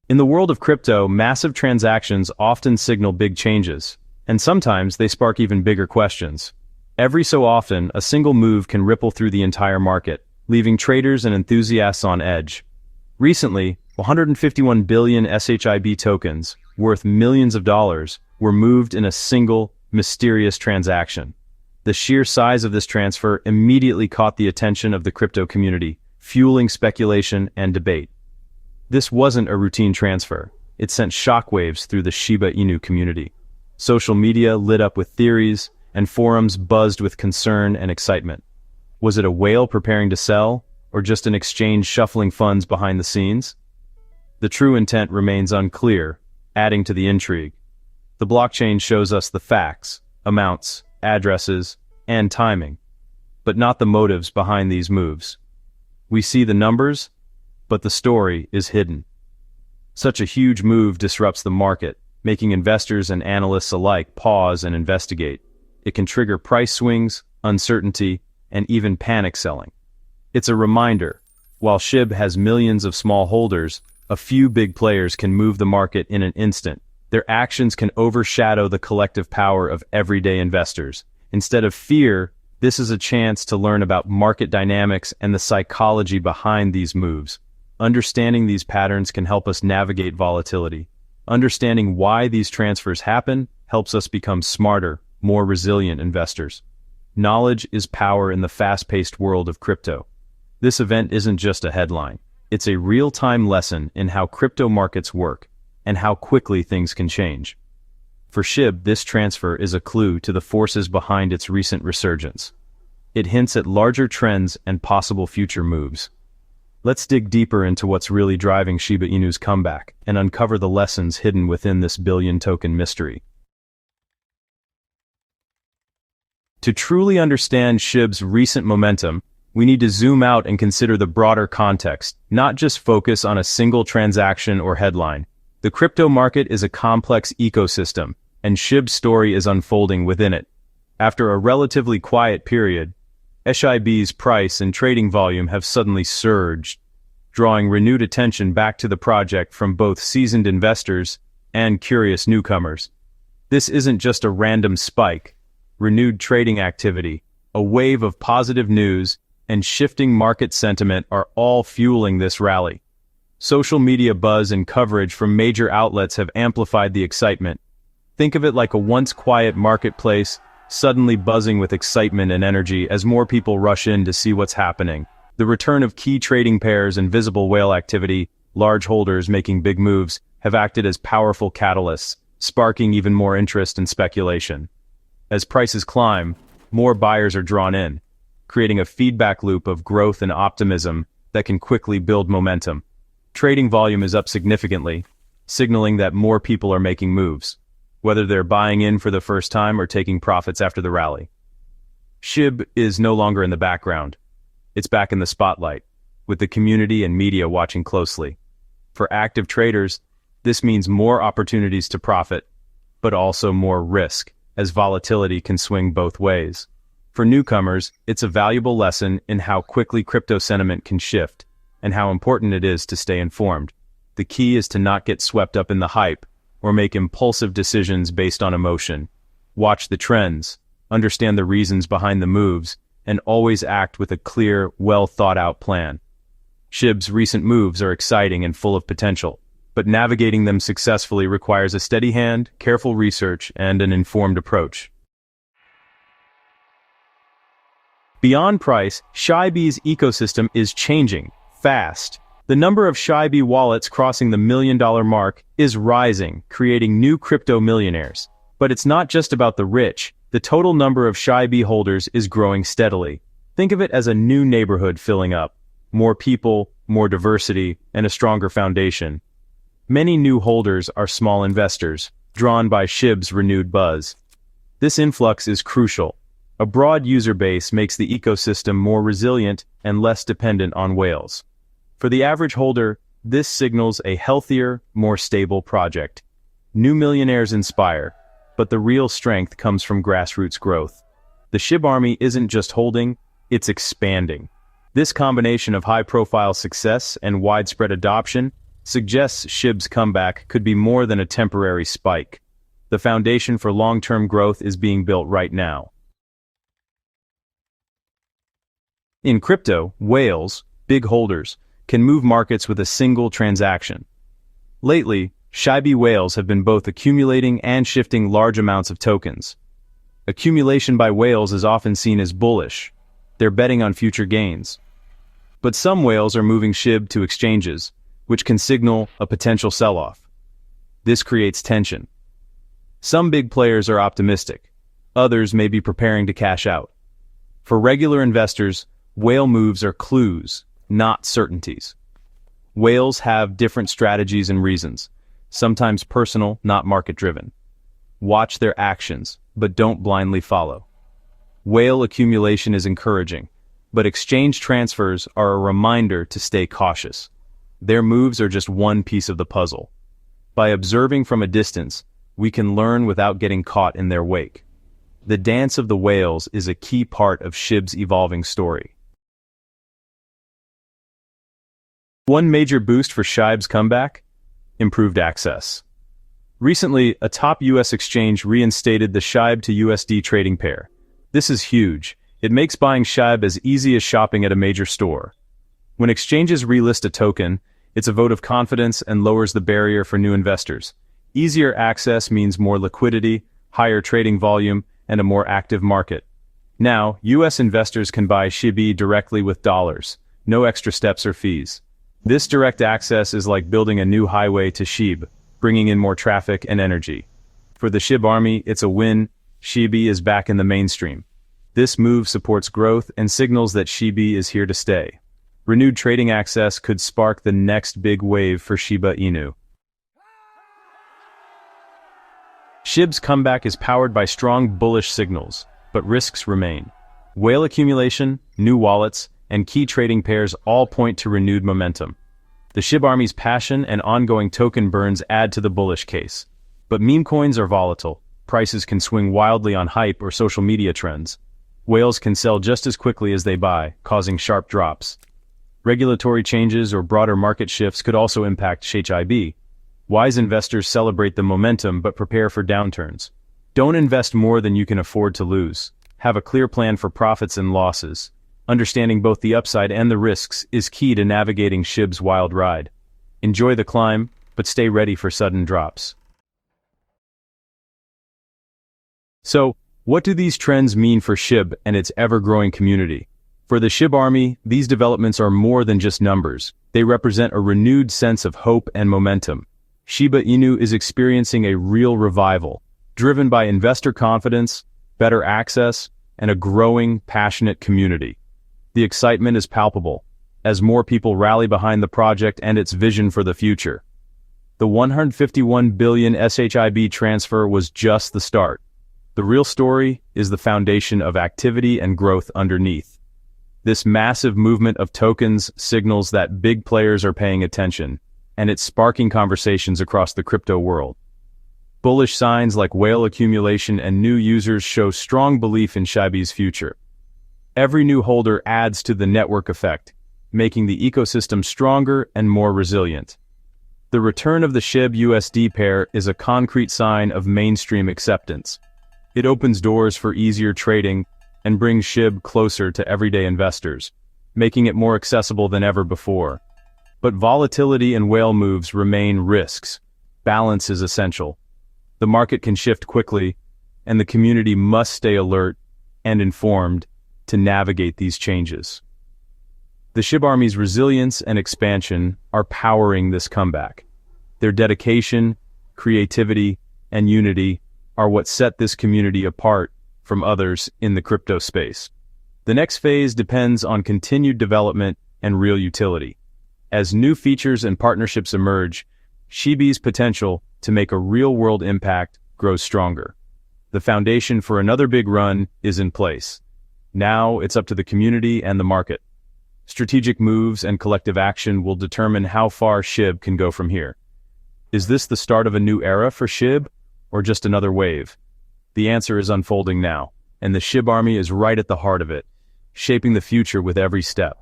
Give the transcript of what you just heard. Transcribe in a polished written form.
In the world of crypto, massive transactions often signal big changes, and sometimes they spark even bigger questions. Every so often, a single move can ripple through the entire market, leaving traders and enthusiasts on edge. Recently, 151 billion SHIB tokens, worth millions of dollars, were moved in a single, mysterious transaction. The sheer size of this transfer immediately caught the attention of the crypto community, fueling speculation and debate. This wasn't a routine transfer. It sent shockwaves through the Shiba Inu community. Social media lit up with theories, and forums buzzed with concern and excitement. Was it a whale preparing to sell, or just an exchange shuffling funds behind the scenes? The true intent remains unclear, adding to the intrigue. The blockchain shows us the facts, amounts, addresses, and timing, but not the motives behind these moves. We see the numbers, but the story is hidden. Such a huge move disrupts the market, making investors and analysts alike pause and investigate. It can trigger price swings, uncertainty, and even panic selling. It's a reminder, while SHIB has millions of small holders, a few big players can move the market in an instant. Their actions can overshadow the collective power of everyday investors. Instead of fear, this is a chance to learn about market dynamics and the psychology behind these moves. Understanding these patterns can help us navigate volatility. Understanding why these transfers happen helps us become smarter, more resilient investors. Knowledge is power in the fast-paced world of crypto. This event isn't just a headline. It's a real-time lesson in how crypto markets work and how quickly things can change. For SHIB, this transfer is a clue to the forces behind its recent resurgence. It hints at larger trends and possible future moves. Let's dig deeper into what's really driving Shiba Inu's comeback and uncover the lessons hidden within this billion-token mystery. To truly understand SHIB's recent momentum, we need to zoom out and consider the broader context, not just focus on a single transaction or headline. The crypto market is a complex ecosystem, and SHIB's story is unfolding within it. After a relatively quiet period, SHIB's price and trading volume have suddenly surged, drawing renewed attention back to the project from both seasoned investors and curious newcomers. This isn't just a random spike. Renewed trading activity, a wave of positive news, and shifting market sentiment are all fueling this rally. Social media buzz and coverage from major outlets have amplified the excitement. Think of it like a once quiet marketplace, suddenly buzzing with excitement and energy as more people rush in to see what's happening. The return of key trading pairs and visible whale activity, large holders making big moves, have acted as powerful catalysts, sparking even more interest and speculation. As prices climb, more buyers are drawn in, creating a feedback loop of growth and optimism that can quickly build momentum. Trading volume is up significantly, signaling that more people are making moves, whether they're buying in for the first time or taking profits after the rally. SHIB is no longer in the background. It's back in the spotlight, with the community and media watching closely. For active traders, this means more opportunities to profit, but also more risk, as volatility can swing both ways. For newcomers, it's a valuable lesson in how quickly crypto sentiment can shift, and how important it is to stay informed. The key is to not get swept up in the hype, or make impulsive decisions based on emotion. Watch the trends, understand the reasons behind the moves, and always act with a clear, well-thought-out plan. SHIB's recent moves are exciting and full of potential, but navigating them successfully requires a steady hand, careful research, and an informed approach. Beyond price, SHIB's ecosystem is changing fast. The number of SHIB wallets crossing the $1 million mark is rising, creating new crypto millionaires. But it's not just about the rich. The total number of SHIB holders is growing steadily. Think of it as a new neighborhood filling up. More people, more diversity, and a stronger foundation. Many new holders are small investors, drawn by SHIB's renewed buzz. This influx is crucial. A broad user base makes the ecosystem more resilient and less dependent on whales. For the average holder, this signals a healthier, more stable project. New millionaires inspire, but the real strength comes from grassroots growth. The SHIB army isn't just holding, it's expanding. This combination of high-profile success and widespread adoption suggests SHIB's comeback could be more than a temporary spike. The foundation for long-term growth is being built right now. In crypto, whales, big holders, can move markets with a single transaction. Lately, Shiba whales have been both accumulating and shifting large amounts of tokens. Accumulation by whales is often seen as bullish. They're betting on future gains. But some whales are moving SHIB to exchanges, which can signal a potential sell-off. This creates tension. Some big players are optimistic. Others may be preparing to cash out. For regular investors, whale moves are clues, not certainties. Whales have different strategies and reasons, sometimes personal, not market-driven. Watch their actions, but don't blindly follow. Whale accumulation is encouraging, but exchange transfers are a reminder to stay cautious. Their moves are just one piece of the puzzle. By observing from a distance, we can learn without getting caught in their wake. The dance of the whales is a key part of SHIB's evolving story. One major boost for SHIB's comeback? Improved access. Recently, a top US exchange reinstated the SHIB to USD trading pair. This is huge. It makes buying SHIB as easy as shopping at a major store. When exchanges relist a token, it's a vote of confidence and lowers the barrier for new investors. Easier access means more liquidity, higher trading volume, and a more active market. Now, US investors can buy SHIB directly with dollars, no extra steps or fees. This direct access is like building a new highway to SHIB, bringing in more traffic and energy. For the SHIB army, it's a win. SHIB is back in the mainstream. This move supports growth and signals that SHIB is here to stay. Renewed trading access could spark the next big wave for Shiba Inu. SHIB's comeback is powered by strong bullish signals, but risks remain. Whale accumulation, new wallets, and key trading pairs all point to renewed momentum. The SHIB army's passion and ongoing token burns add to the bullish case. But meme coins are volatile. Prices can swing wildly on hype or social media trends. Whales can sell just as quickly as they buy, causing sharp drops. Regulatory changes or broader market shifts could also impact SHIB. Wise investors celebrate the momentum but prepare for downturns. Don't invest more than you can afford to lose. Have a clear plan for profits and losses. Understanding both the upside and the risks is key to navigating SHIB's wild ride. Enjoy the climb, but stay ready for sudden drops. So, what do these trends mean for SHIB and its ever-growing community? For the SHIB army, these developments are more than just numbers. They represent a renewed sense of hope and momentum. Shiba Inu is experiencing a real revival, driven by investor confidence, better access, and a growing, passionate community. The excitement is palpable, as more people rally behind the project and its vision for the future. The 151 billion SHIB transfer was just the start. The real story is the foundation of activity and growth underneath. This massive movement of tokens signals that big players are paying attention, and it's sparking conversations across the crypto world. Bullish signs like whale accumulation and new users show strong belief in SHIB's future. Every new holder adds to the network effect, making the ecosystem stronger and more resilient. The return of the SHIB USD pair is a concrete sign of mainstream acceptance. It opens doors for easier trading and brings SHIB closer to everyday investors, making it more accessible than ever before. But volatility and whale moves remain risks. Balance is essential. The market can shift quickly, and the community must stay alert and informed to navigate these changes. The SHIB army's resilience and expansion are powering this comeback. Their dedication, creativity, and unity are what set this community apart from others in the crypto space. The next phase depends on continued development and real utility. As new features and partnerships emerge, SHIB's potential to make a real-world impact grows stronger. The foundation for another big run is in place. Now it's up to the community and the market. Strategic moves and collective action will determine how far SHIB can go from here. Is this the start of a new era for SHIB, or just another wave? The answer is unfolding now, and the SHIB army is right at the heart of it, shaping the future with every step.